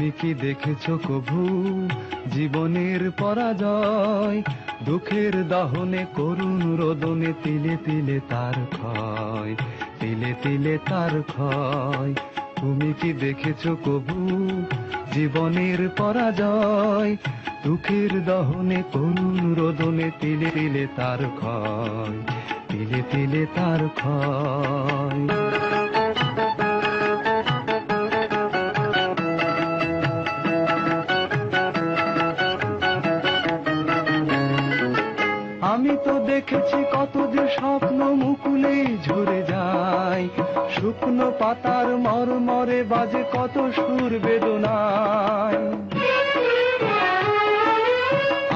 তুমি কি দেখেছো কভু জীবনের পরাজয়? দুঃখের দহনে করুণ রোদনে তিলে তিলে তার ক্ষয়, তিলে তিলে তার ক্ষয়। তুমি কি দেখেছো কভু জীবনের পরাজয়? দুঃখের দহনে করুণ রোদনে তিলে তিলে তার ক্ষয়, তিলে তিলে তার ক্ষয়। আমি তো দেখেছি কত যে স্বপ্ন মুকুলে ঝরে যায়, শুকনো পাতার মরমরে বাজে কত সুর বেদনায়।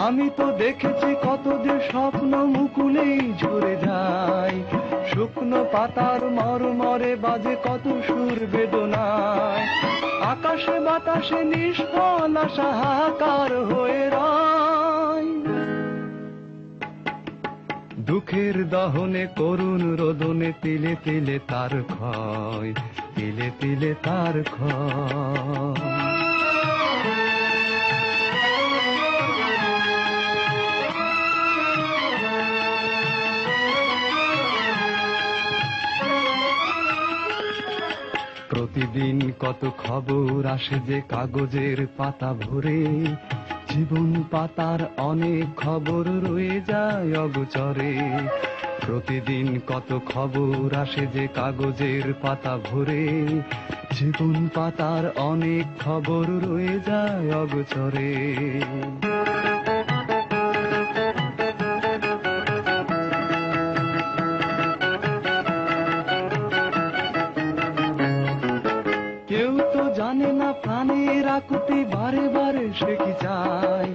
আমি তো দেখেছি কত যে স্বপ্ন মুকুলে ঝরে যায়, শুকনো পাতার মরমরে বাজে কত সুর বেদনায়। আকাশে বাতাসে নিষ্ফল আশা হাহাকার হয়ে রয়, দুঃখের দহনে করুণ রোদনে তিলে তিলে তার ক্ষয়, তিলে তিলে তার ক্ষয়। প্রতিদিন কত খবর আসে যে কাগজের পাতা ভরে, জীবন পাতার অনেক খবর রয়ে যায় অগোচরে। প্রতিদিন কত খবর আসে যে কাগজের পাতা ভরে, জীবন পাতার অনেক খবর রয়ে যায় অগোচরে। কেউ তো জানে না প্রাণের আকুতি বারে বারে সে কি চায়,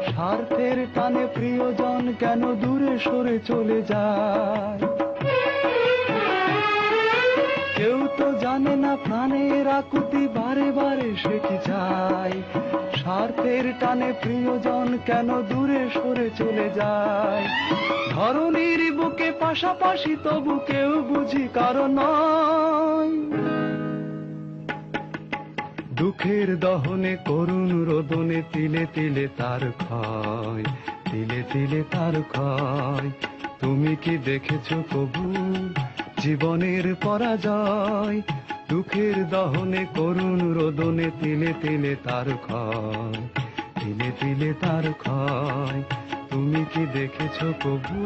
স্বার্থের টানে প্রিয়জন কেন দূরে সরে চলে যায়। কেউ তো জানে না প্রাণের আকুতি বারে বারে সে কি চায়, স্বার্থের টানে প্রিয়জন কেন দূরে সরে চলে যায়। ধরনীর বুকে পাশাপাশি তবু কেউ বুঝি কারো নয়, দুঃখের দহনে করুণ রোদনে তিলে তিলে তার ক্ষয়, তিলে তিলে তার ক্ষয়। তুমি কি দেখেছো কভু জীবনের পরাজয়? দুঃখের দহনে করুণ রোদনে তিলে তিলে তার ক্ষয়, তিলে তিলে তার ক্ষয়। তুমি কি দেখেছো কভু?